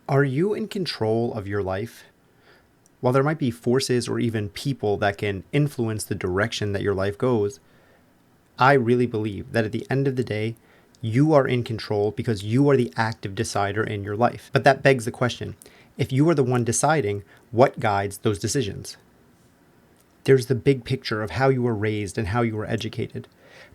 Are you in control of your life? While there might be forces or even people that can influence the direction that your life goes, I really believe that at the end of the day, you are in control because you are the active decider in your life. But that begs the question, if you are the one deciding, what guides those decisions? There's the big picture of how you were raised and how you were educated.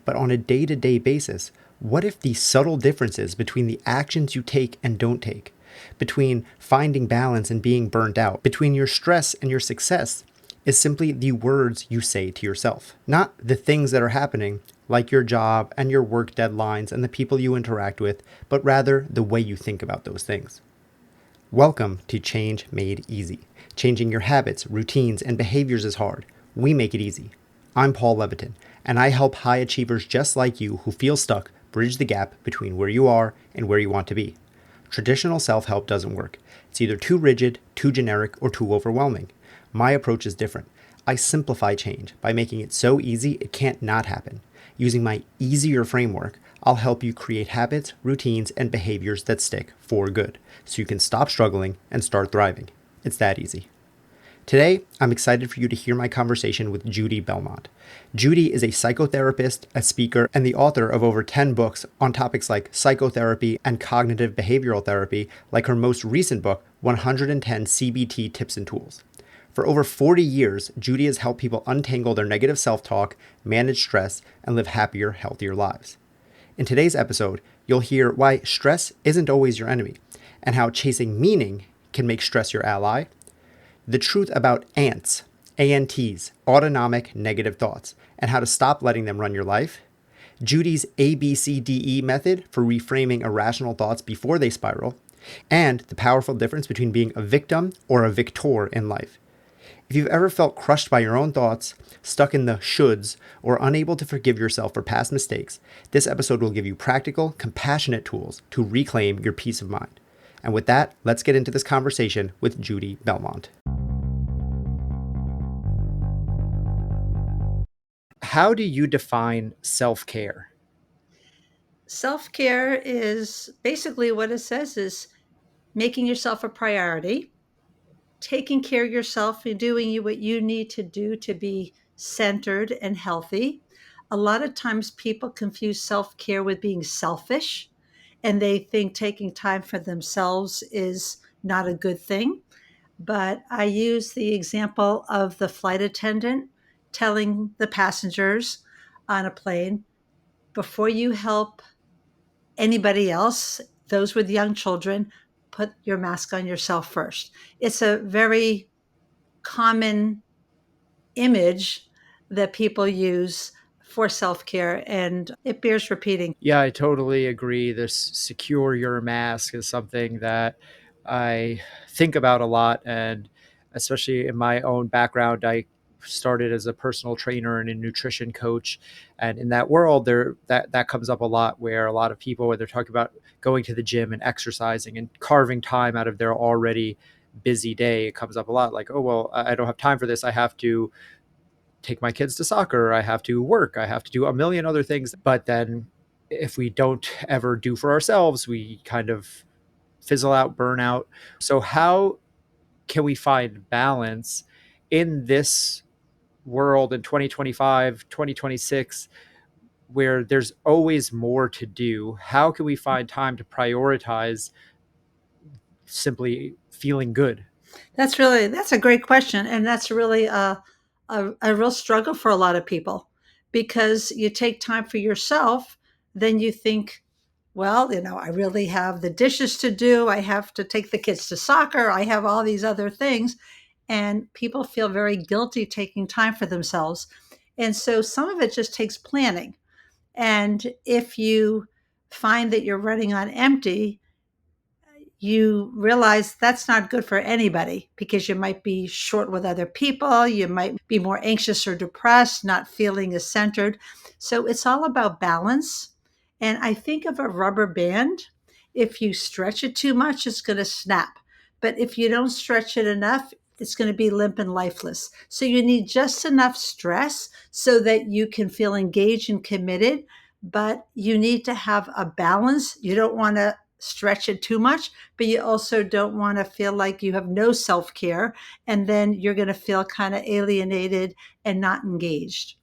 But on a day-to-day basis, what if the subtle differences between the actions you take and don't take, between finding balance and being burnt out, between your stress and your success, is simply the words you say to yourself, not the things that are happening, like your job and your work deadlines and the people you interact with, but rather the way you think about those things. Welcome to Change Made Easy. Changing your habits, routines, and behaviors is hard. We make it easy. I'm Paul Leviton, and I help high achievers just like you who feel stuck bridge the gap between where you are and where you want to be. Traditional self-help doesn't work. It's either too rigid, too generic, or too overwhelming. My approach is different. I simplify change by making it so easy it can't not happen. Using my easier framework, I'll help you create habits, routines, and behaviors that stick for good, so you can stop struggling and start thriving. It's that easy. Today, I'm excited for you to hear my conversation with Judy Belmont. Judy is a psychotherapist, a speaker, and the author of over 10 books on topics like psychotherapy and cognitive behavioral therapy, like her most recent book, 110 CBT Tips and Tools. For over 40 years, Judy has helped people untangle their negative self-talk, manage stress, and live happier, healthier lives. In today's episode, you'll hear why stress isn't always your enemy, and how chasing meaning can make stress your ally, the truth about ANTs, autonomic negative thoughts, and how to stop letting them run your life, Judy's ABCDE method for reframing irrational thoughts before they spiral, and the powerful difference between being a victim or a victor in life. If you've ever felt crushed by your own thoughts, stuck in the shoulds, or unable to forgive yourself for past mistakes, this episode will give you practical, compassionate tools to reclaim your peace of mind. And with that, let's get into this conversation with Judy Belmont. How do you define self-care? Self-care is basically what it says is making yourself a priority, taking care of yourself and doing what you need to do to be centered and healthy. A lot of times people confuse self-care with being selfish, and they think taking time for themselves is not a good thing. But I use the example of the flight attendant telling the passengers on a plane, before you help anybody else, those with young children, put your mask on yourself first. It's a very common image that people use for self care, and it bears repeating. Yeah, I totally agree. This secure your mask is something that I think about a lot. And especially in my own background, I started as a personal trainer and a nutrition coach. And in that world, that comes up a lot, where a lot of people, when they're talking about going to the gym and exercising and carving time out of their already busy day, it comes up a lot like, oh, well, I don't have time for this. I have to take my kids to soccer, I have to work, I have to do a million other things. But then if we don't ever do for ourselves, we kind of fizzle out, burn out. So how can we find balance in this world in 2025, 2026, where there's always more to do? How can we find time to prioritize simply feeling good? That's a great question, and that's really a real struggle for a lot of people, because you take time for yourself, then you think, well, I really have the dishes to do. I have to take the kids to soccer. I have all these other things, and people feel very guilty taking time for themselves. And so some of it just takes planning. And if you find that you're running on empty, you realize that's not good for anybody, because you might be short with other people. You might be more anxious or depressed, not feeling as centered. So it's all about balance. And I think of a rubber band. If you stretch it too much, it's going to snap. But if you don't stretch it enough, it's going to be limp and lifeless. So you need just enough stress so that you can feel engaged and committed, but you need to have a balance. You don't want to stretch it too much, but you also don't want to feel like you have no self-care, and then you're going to feel kind of alienated and not engaged.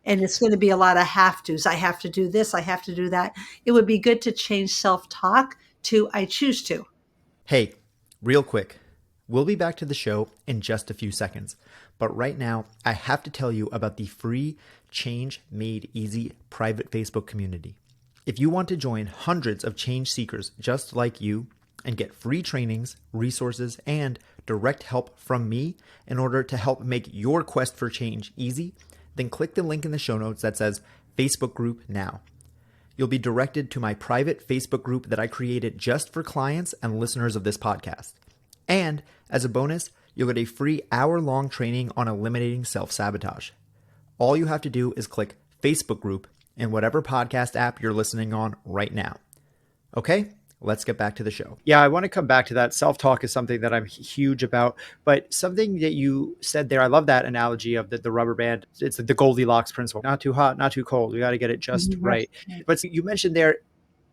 And it's going to be a lot of have tos. I have to do this, I have to do that. It would be good to change self-talk to I choose to. Hey, real quick, we'll be back to the show in just a few seconds. But right now, I have to tell you about the free Change Made Easy private Facebook community. If you want to join hundreds of change seekers just like you and get free trainings, resources, and direct help from me in order to help make your quest for change easy, then click the link in the show notes that says Facebook group now. You'll be directed to my private Facebook group that I created just for clients and listeners of this podcast. And as a bonus, you'll get a free hour-long training on eliminating self-sabotage. All you have to do is click Facebook group in whatever podcast app you're listening on right now. Okay, let's get back to the show. Yeah, I want to come back to that. Self-talk is something that I'm huge about, but something that you said there, I love that analogy of the rubber band. It's the Goldilocks principle. Not too hot, not too cold. We got to get it just right. But you mentioned there,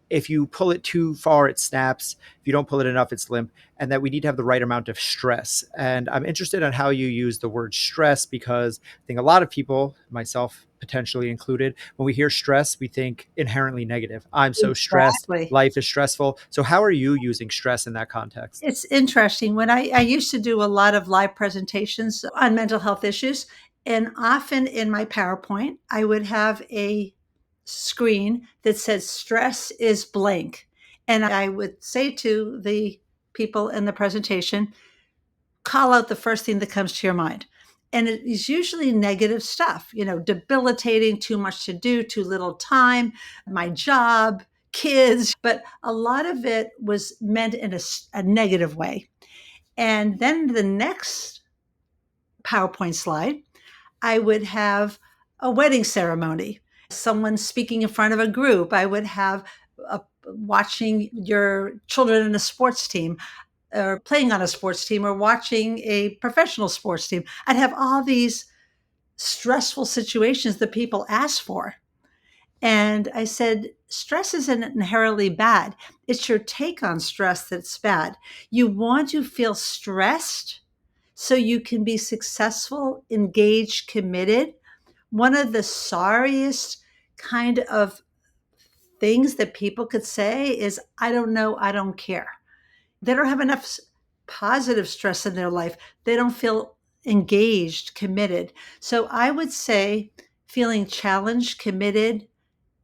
if you pull it too far, it snaps. If you don't pull it enough, it's limp. And that we need to have the right amount of stress. And I'm interested in how you use the word stress, because I think a lot of people, myself potentially included, when we hear stress, we think inherently negative. I'm so stressed. Exactly. Life is stressful. So how are you using stress in that context? It's interesting. When I used to do a lot of live presentations on mental health issues, and often in my PowerPoint, I would have a screen that says stress is blank. And I would say to the people in the presentation, call out the first thing that comes to your mind. And it is usually negative stuff, debilitating, too much to do, too little time, my job, kids. But a lot of it was meant in a negative way. And then the next PowerPoint slide, I would have a wedding ceremony, someone speaking in front of a group. I would have watching your children in a sports team, or playing on a sports team, or watching a professional sports team. I'd have all these stressful situations that people ask for. And I said, stress isn't inherently bad. It's your take on stress that's bad. You want to feel stressed so you can be successful, engaged, committed. One of the sorriest kind of things that people could say is, I don't know, I don't care. They don't have enough positive stress in their life. They don't feel engaged, committed. So I would say feeling challenged, committed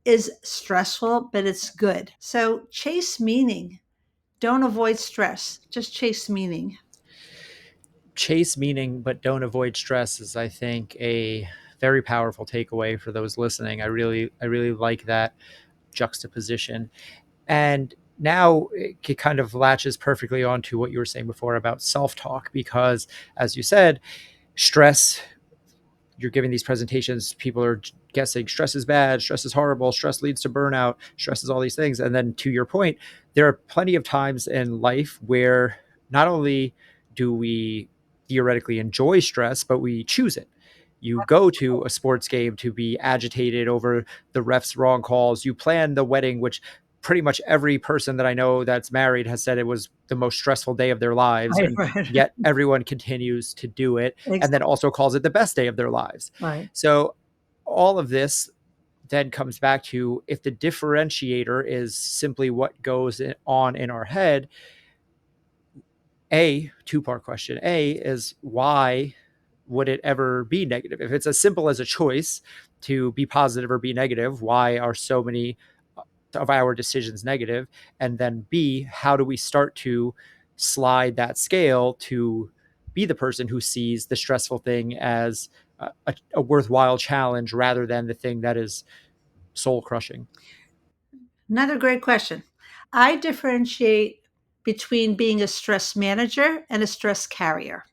is stressful, but it's good. So chase meaning. Don't avoid stress. Just chase meaning. Chase meaning, but don't avoid stress is, I think, a very powerful takeaway for those listening. I really like that juxtaposition. And now it kind of latches perfectly onto what you were saying before about self-talk, because as you said, stress, you're giving these presentations, people are guessing stress is bad, stress is horrible, stress leads to burnout, stress is all these things. And then to your point, there are plenty of times in life where not only do we theoretically enjoy stress, but we choose it. You go to a sports game to be agitated over the ref's wrong calls. You plan the wedding, which pretty much every person that I know that's married has said it was the most stressful day of their lives. Right, And right. yet everyone continues to do it, and then also calls it the best day of their lives. Right. So all of this then comes back to, if the differentiator is simply what goes on in our head, two-part question. A is, why would it ever be negative? If it's as simple as a choice to be positive or be negative, why are so many of our decisions negative? And then B, how do we start to slide that scale to be the person who sees the stressful thing as a worthwhile challenge rather than the thing that is soul crushing? Another great question. I differentiate between being a stress manager and a stress carrier.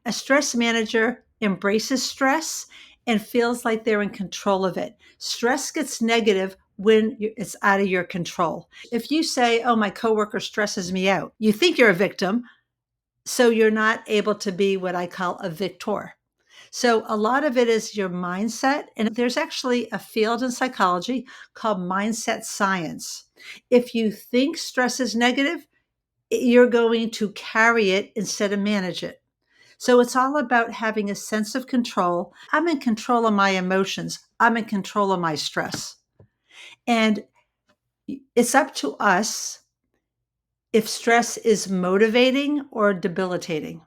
A stress manager embraces stress and feels like they're in control of it. Stress gets negative when it's out of your control. If you say, oh, my coworker stresses me out, you think you're a victim. So you're not able to be what I call a victor. So a lot of it is your mindset. And there's actually a field in psychology called mindset science. If you think stress is negative, you're going to carry it instead of manage it. So it's all about having a sense of control. I'm in control of my emotions. I'm in control of my stress. And it's up to us if stress is motivating or debilitating.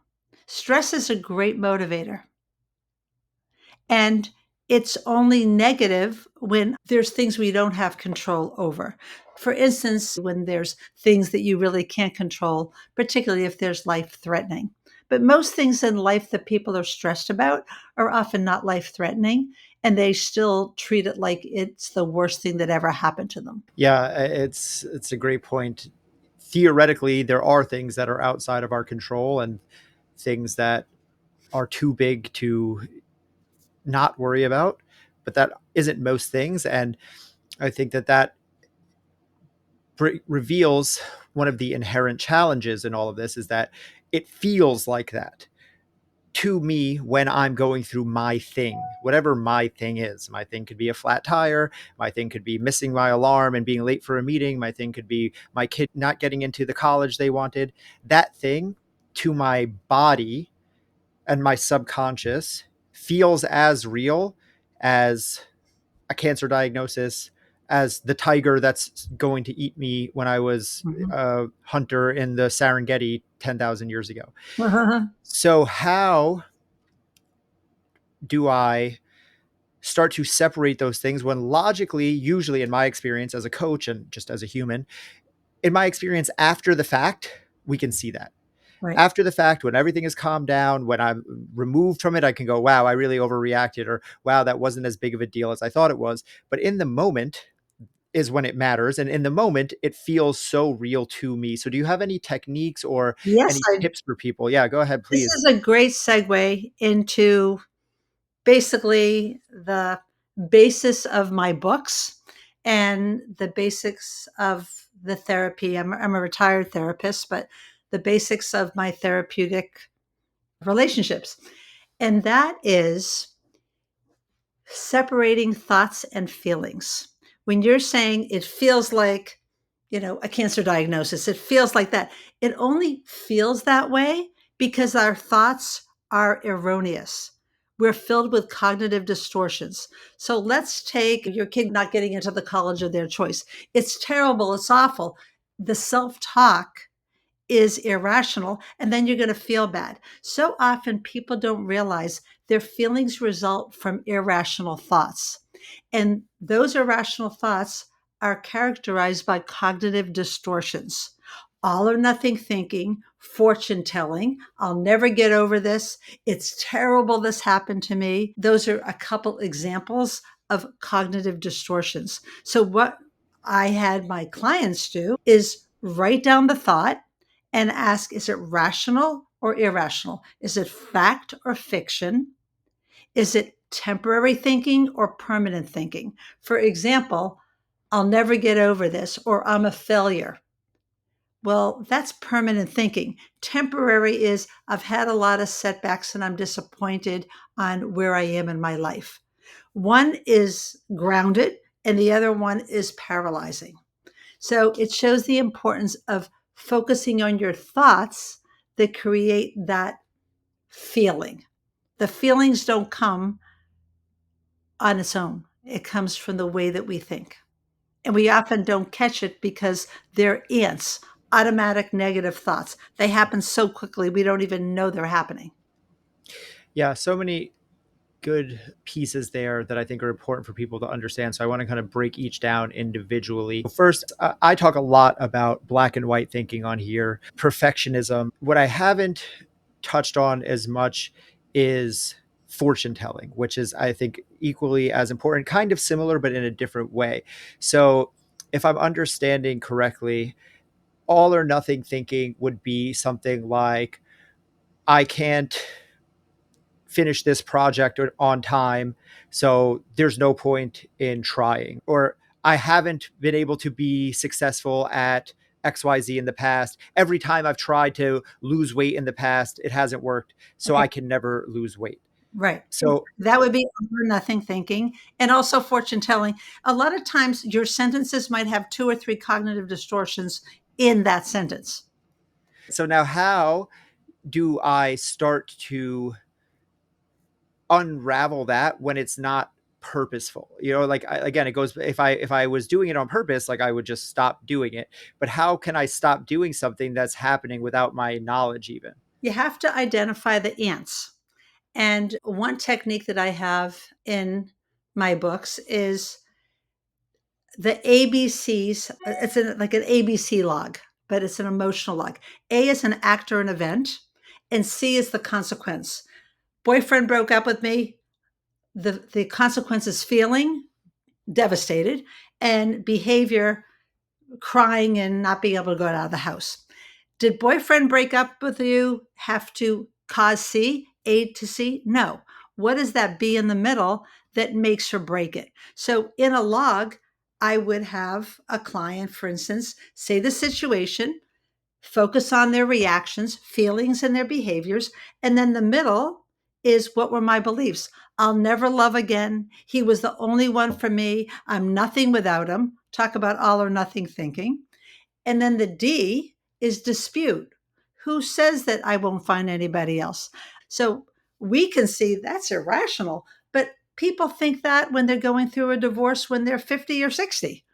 Stress is a great motivator. And it's only negative when there's things we don't have control over. For instance, when there's things that you really can't control, particularly if there's life threatening. But most things in life that people are stressed about are often not life threatening, and they still treat it like it's the worst thing that ever happened to them. Yeah, it's a great point. Theoretically, there are things that are outside of our control and things that are too big to not worry about, but that isn't most things. And I think that reveals one of the inherent challenges in all of this is that it feels like that to me when I'm going through my thing, whatever my thing is. My thing could be a flat tire. My thing could be missing my alarm and being late for a meeting. My thing could be my kid not getting into the college they wanted. That thing to my body and my subconscious feels as real as a cancer diagnosis, as the tiger that's going to eat me when I was Mhm. a hunter in the Serengeti 10,000 years ago. Uh-huh. So, how do I start to separate those things when logically, usually in my experience as a coach and just as a human, in my experience after the fact, we can see that. Right. After the fact, when everything is calmed down, when I'm removed from it, I can go, wow, I really overreacted, or wow, that wasn't as big of a deal as I thought it was. But in the moment is when it matters. And in the moment, it feels so real to me. So, do you have any techniques or Yes, any tips for people? Yeah, go ahead, this please. is a great segue into basically the basis of my books and the basics of the therapy. I'm a retired therapist, but the basics of my therapeutic relationships. And that is separating thoughts and feelings. When you're saying it feels like, a cancer diagnosis, it feels like that. It only feels that way because our thoughts are erroneous. We're filled with cognitive distortions. So let's take your kid not getting into the college of their choice. It's terrible. It's awful. The self talk is irrational, and then you're going to feel bad. So often people don't realize their feelings result from irrational thoughts. And those irrational thoughts are characterized by cognitive distortions. All or nothing thinking, fortune telling, I'll never get over this. It's terrible this happened to me. Those are a couple examples of cognitive distortions. So, what I had my clients do is write down the thought and ask, is it rational or irrational? Is it fact or fiction? Is it temporary thinking or permanent thinking? For example, I'll never get over this, or I'm a failure. Well, that's permanent thinking. Temporary is I've had a lot of setbacks and I'm disappointed on where I am in my life. One is grounded and the other one is paralyzing. So it shows the importance of focusing on your thoughts that create that feeling. The feelings don't come on its own, it comes from the way that we think. And we often don't catch it because they're ants, automatic negative thoughts. They happen so quickly, we don't even know they're happening. Yeah, so many good pieces there that I think are important for people to understand. So I want to kind of break each down individually. First, I talk a lot about black and white thinking on here, perfectionism. What I haven't touched on as much is fortune telling, which is, I think, equally as important, kind of similar, but in a different way. So if I'm understanding correctly, all or nothing thinking would be something like, I can't finish this project on time. So there's no point in trying. Or I haven't been able to be successful at XYZ in the past. Every time I've tried to lose weight in the past, it hasn't worked. So Okay. I can never lose weight. Right. So That would be all or nothing thinking, and also fortune telling. A lot of times your sentences might have 2 or 3 cognitive distortions in that sentence. now how do I start to unravel that when it's not purposeful? Like, again, it goes, if I was doing it on purpose, like, I would just stop doing it. But how can I stop doing something that's happening without my knowledge even? You have to identify the ants. And one technique that I have in my books is the ABCs. It's like an ABC log, but it's an emotional log. A is an act or an event, and C is the consequence. Boyfriend broke up with me. The consequence is feeling devastated, and behavior, crying and not being able to go out of the house. Did boyfriend break up with you have to cause C, A to C? No. What is that B in the middle that makes her break it? So in a log, I would have a client, for instance, say the situation, focus on their reactions, feelings, and their behaviors. And then the middle is, what were my beliefs? I'll never love again. He was the only one for me. I'm nothing without him. Talk about all or nothing thinking. And then the D is dispute. Who says that I won't find anybody else? So we can see that's irrational, but people think that when they're going through a divorce when they're 50 or 60.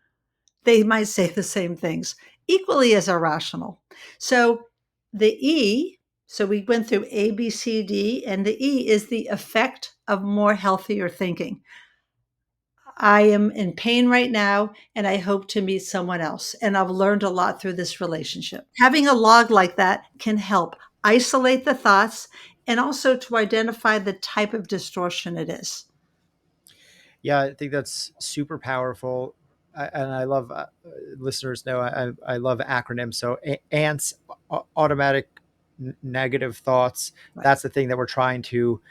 They might say the same things, equally as irrational. So the E, so we went through A, B, C, D, and the E is the effect of more healthier thinking. I am in pain right now, and I hope to meet someone else. And I've learned a lot through this relationship. Having a log like that can help isolate the thoughts and also to identify the type of distortion it is. Yeah, I think that's super powerful. And I love, listeners know I love acronyms. So ANTS, automatic negative thoughts. Right. That's the thing that we're trying to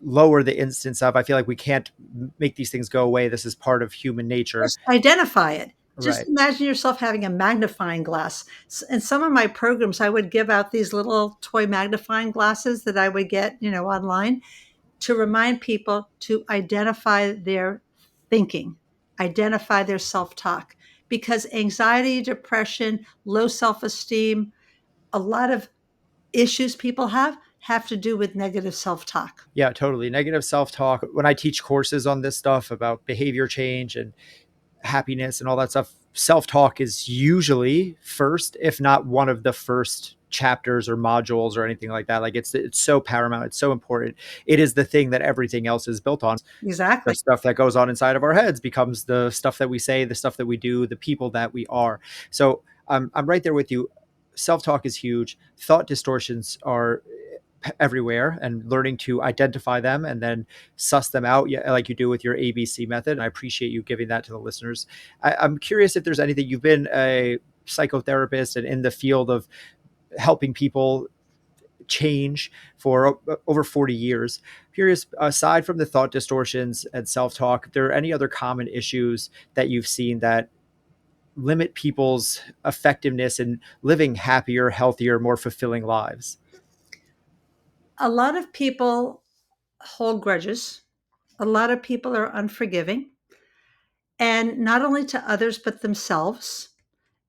lower the instance of. I feel like we can't make these things go away. This is part of human nature. Just identify it. Just Right. imagine yourself having a magnifying glass. In some of my programs, I would give out these little toy magnifying glasses that I would get, online to remind people to identify their thinking, identify their self talk. Because anxiety, depression, low self esteem, a lot of issues people have to do with negative self talk. Yeah, totally. Negative self talk. When I teach courses on this stuff about behavior change and happiness and all that stuff, self talk is usually first, if not one of the first chapters or modules or anything like that. Like, it's so paramount. It's so important. It is the thing that everything else is built on. The Exactly. stuff that goes on inside of our heads becomes the stuff that we say, the stuff that we do, the people that we are. So I'm right there with you. Self talk is huge. Thought distortions are everywhere, and learning to identify them and then suss them out, yeah, like you do with your ABC method. And I appreciate you giving that to the listeners. I'm curious if there's anything. You've been a psychotherapist and in the field of helping people change for over 40 years. Curious, aside from the thought distortions and self-talk, if there are any other common issues that you've seen that limit people's effectiveness in living happier, healthier, more fulfilling lives? A lot of people hold grudges. A lot of people are unforgiving, and not only to others, but themselves.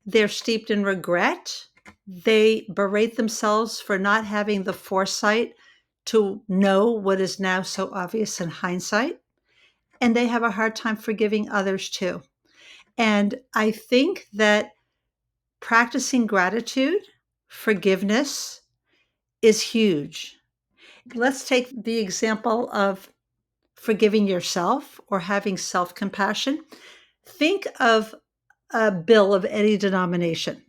They're steeped in regret. They berate themselves for not having the foresight to know what is now so obvious in hindsight. And they have a hard time forgiving others too. And I think that practicing gratitude, forgiveness is huge. Let's take the example of forgiving yourself or having self compassion. Think of a bill of any denomination,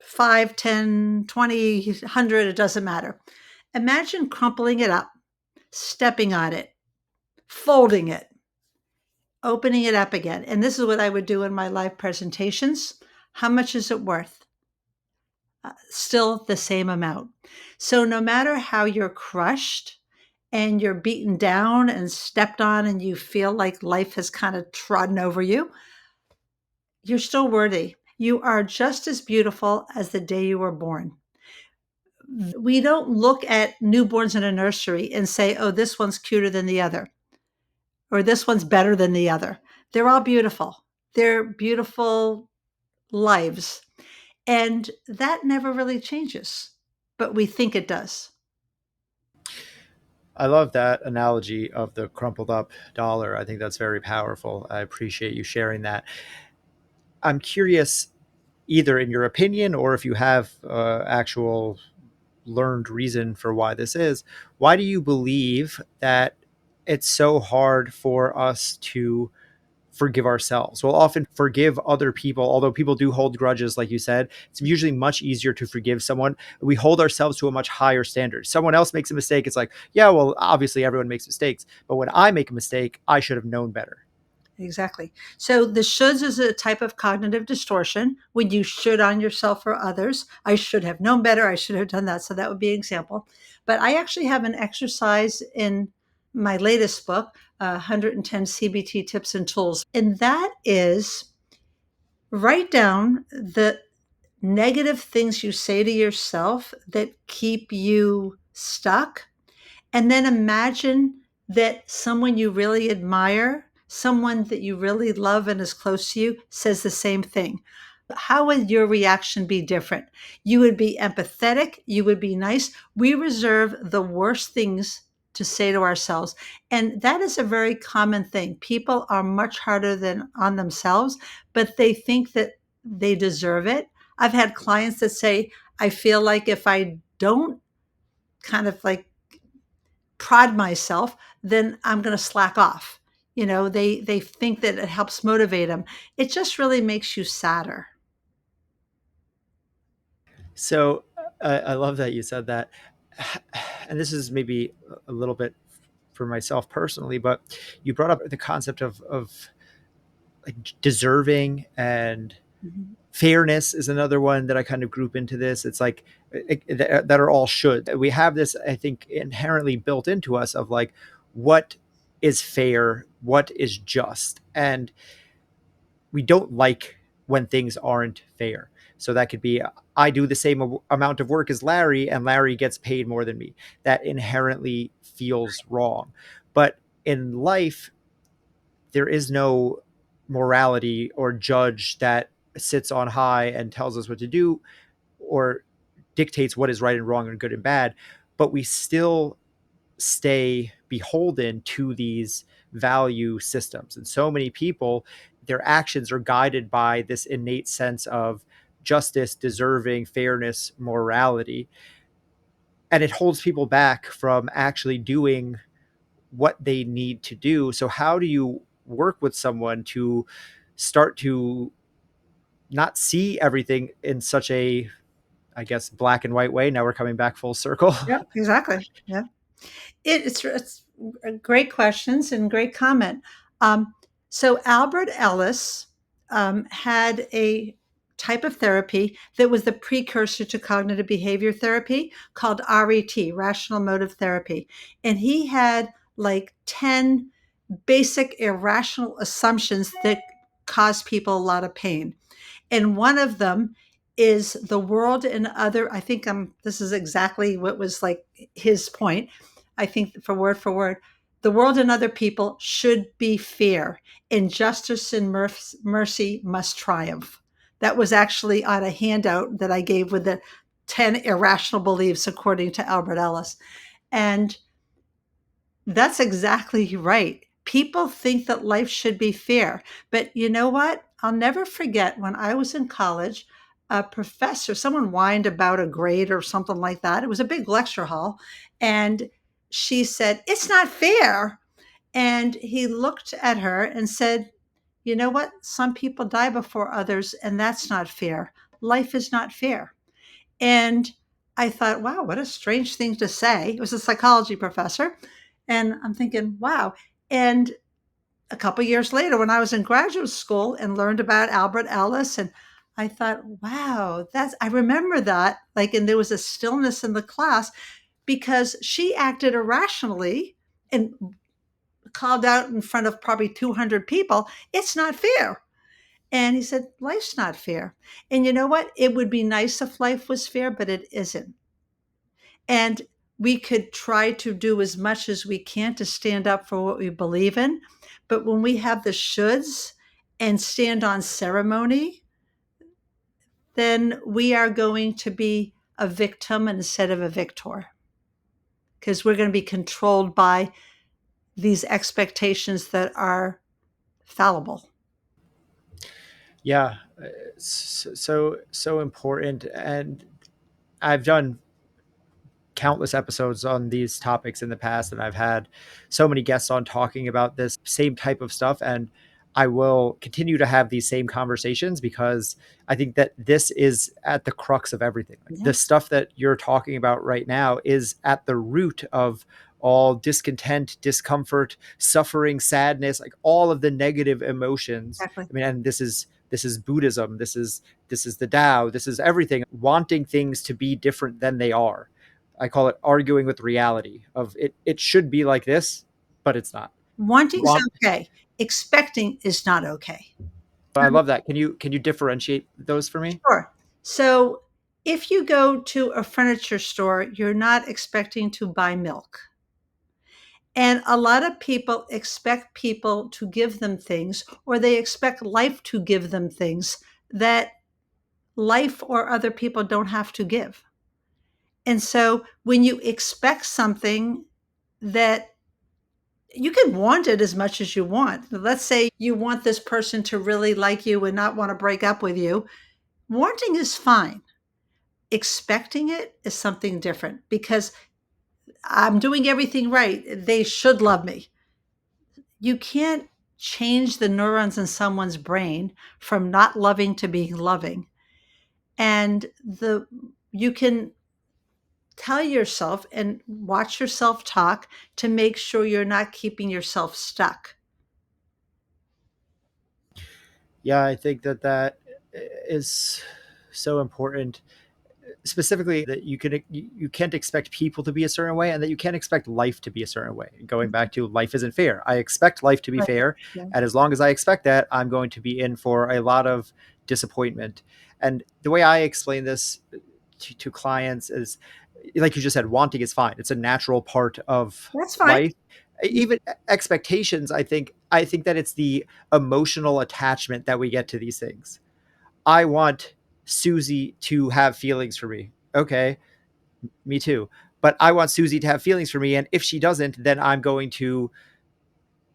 5, 10, 20, 100, it doesn't matter. Imagine crumpling it up, stepping on it, folding it, opening it up again. And this is what I would do in my live presentations. How much is it worth? Still the same amount. So no matter how you're crushed and you're beaten down and stepped on and you feel like life has kind of trodden over you, you're still worthy. You are just as beautiful as the day you were born. We don't look at newborns in a nursery and say, oh, this one's cuter than the other, or this one's better than the other. They're all beautiful. They're beautiful lives. And that never really changes, but we think it does. I love that analogy of the crumpled up dollar. I think that's very powerful. I appreciate you sharing that. I'm curious, either in your opinion or if you have actual learned reason for why this is, why do you believe that it's so hard for us to forgive ourselves? We'll often forgive other people, although people do hold grudges, like you said. It's usually much easier to forgive someone. We hold ourselves to a much higher standard. Someone else makes a mistake. It's like, yeah, well, obviously everyone makes mistakes. But when I make a mistake, I should have known better. Exactly. So the shoulds is a type of cognitive distortion when you should on yourself or others. I should have known better. I should have done that. So that would be an example. But I actually have an exercise in my latest book, 110 CBT Tips and Tools. And that is write down the negative things you say to yourself that keep you stuck. And then imagine that someone you really admire, someone that you really love and is close to you, says the same thing. How would your reaction be different? You would be empathetic. You would be nice. We reserve the worst things to say to ourselves. And that is a very common thing. People are much harder than on themselves, but they think that they deserve it. I've had clients that say, I feel like if I don't kind of like prod myself, then I'm going to slack off. They think that it helps motivate them. It just really makes you sadder. So I love that you said that. And this is maybe a little bit for myself personally, but you brought up the concept of like deserving, and Mhm. fairness is another one that I kind of group into this. It's like that are all should. We have this, I think, inherently built into us of like what is fair, what is just, and we don't like when things aren't fair. So that could be, I do the same amount of work as Larry and Larry gets paid more than me. That inherently feels wrong. But in life, there is no morality or judge that sits on high and tells us what to do or dictates what is right and wrong and good and bad. But we still stay beholden to these value systems. And so many people, their actions are guided by this innate sense of justice, deserving, fairness, morality. And it holds people back from actually doing what they need to do. So, how do you work with someone to start to not see everything in such a, I guess, black and white way? Now we're coming back full circle. Yeah, exactly. Yeah. It's great questions and great comment. So Albert Ellis had a type of therapy that was the precursor to cognitive behavior therapy called RET, rational motive therapy. And he had like 10 basic irrational assumptions that cause people a lot of pain. And one of them is the world and other. I think this is exactly what was like his point. I think for word, the world and other people should be fair. Injustice and mercy must triumph. That was actually on a handout that I gave with the 10 irrational beliefs, according to Albert Ellis. And that's exactly right. People think that life should be fair. But you know what? I'll never forget when I was in college, a professor, someone whined about a grade or something like that. It was a big lecture hall. And she said, it's not fair. And he looked at her and said, you know what? Some people die before others, and that's not fair. Life is not fair. And I thought, wow, what a strange thing to say. It was a psychology professor. And I'm thinking, wow. And a couple years later, when I was in graduate school and learned about Albert Ellis, and I thought, wow, I remember that. Like, and there was a stillness in the class because she acted irrationally and called out in front of probably 200 people, it's not fair. And he said, life's not fair. And you know what? It would be nice if life was fair, but it isn't. And we could try to do as much as we can to stand up for what we believe in. But when we have the shoulds and stand on ceremony, then we are going to be a victim instead of a victor, because we're going to be controlled by these expectations that are fallible. Yeah, so important. And I've done countless episodes on these topics in the past, and I've had so many guests on talking about this same type of stuff. And I will continue to have these same conversations because I think that this is at the crux of everything. Like, Yeah, the stuff that you're talking about right now is at the root of all discontent, discomfort, suffering, sadness, like all of the negative emotions. exactly. I mean, and this is Buddhism, this is the Tao, this is everything, wanting things to be different than they are. I call it arguing with reality of it should be like this, but it's not. Wanting's Want okay. Expecting is not okay. I love that. Can you differentiate those for me? Sure. So if you go to a furniture store, you're not expecting to buy milk. And a lot of people expect people to give them things, or they expect life to give them things that life or other people don't have to give. And so when you expect something that you can want it as much as you want. Let's say you want this person to really like you and not want to break up with you. Wanting is fine. Expecting it is something different, because I'm doing everything right. They should love me. You can't change the neurons in someone's brain from not loving to being loving. And you can tell yourself and watch yourself talk to make sure you're not keeping yourself stuck. Yeah, I think that is so important. Specifically, that you can't expect people to be a certain way, and that you can't expect life to be a certain way. Going back to life isn't fair. I expect life to be Right. fair, Yeah. and as long as I expect that, I'm going to be in for a lot of disappointment. And the way I explain this to clients is, like you just said, wanting is fine. It's a natural part of That's fine. life. Even expectations, I think that it's the emotional attachment that we get to these things. I want Susie to have feelings for me. Okay, me too. But I want Susie to have feelings for me, and if she doesn't, then I'm going to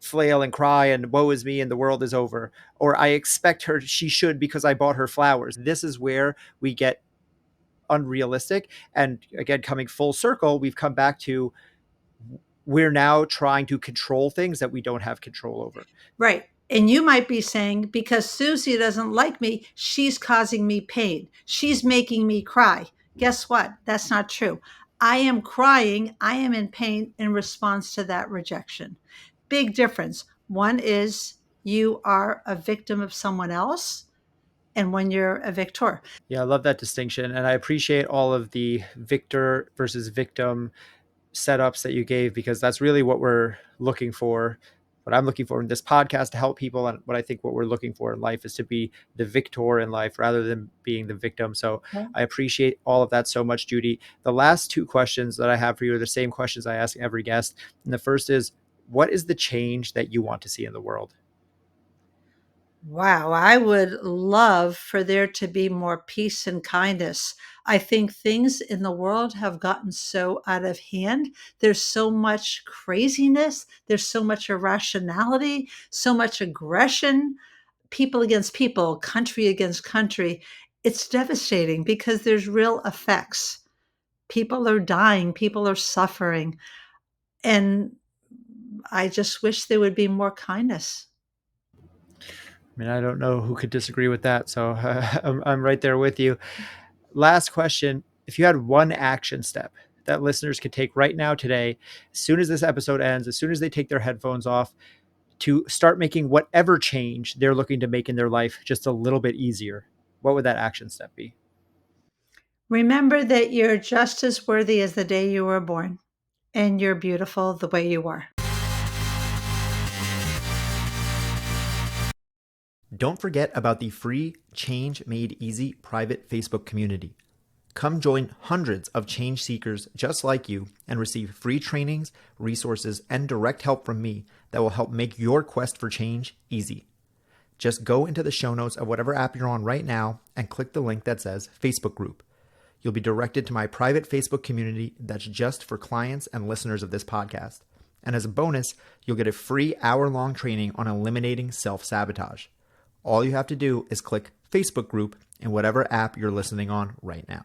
flail and cry and woe is me and the world is over. Or I expect her she should because I bought her flowers. This is where we get unrealistic. And again, coming full circle, we've come back to, we're now trying to control things that we don't have control over. Right. And you might be saying, because Susie doesn't like me, she's causing me pain. She's making me cry. Guess what? That's not true. I am crying. I am in pain in response to that rejection. Big difference. One is you are a victim of someone else, and when you're a victor. Yeah, I love that distinction. And I appreciate all of the victor versus victim setups that you gave, because that's really what we're looking for. What I'm looking for in this podcast to help people, and what I think what we're looking for in life is to be the victor in life rather than being the victim. So Yeah. I appreciate all of that so much, Judy. The last two questions that I have for you are the same questions I ask every guest. And the first is, what is the change that you want to see in the world? Wow, I would love for there to be more peace and kindness. I think things in the world have gotten so out of hand. There's so much craziness, there's so much irrationality, so much aggression, people against people, country against country. It's devastating because there's real effects. People are dying, people are suffering, and I just wish there would be more kindness. I mean, I don't know who could disagree with that. So I'm right there with you. Last question. If you had one action step that listeners could take right now, today, as soon as this episode ends, as soon as they take their headphones off, to start making whatever change they're looking to make in their life just a little bit easier, what would that action step be? Remember that you're just as worthy as the day you were born, and you're beautiful the way you are. Don't forget about the free Change Made Easy private Facebook community. Come join hundreds of change seekers just like you and receive free trainings, resources, and direct help from me that will help make your quest for change easy. Just go into the show notes of whatever app you're on right now and click the link that says Facebook group. You'll be directed to my private Facebook community that's just for clients and listeners of this podcast. And as a bonus, you'll get a free hour-long training on eliminating self-sabotage. All you have to do is click Facebook group in whatever app you're listening on right now.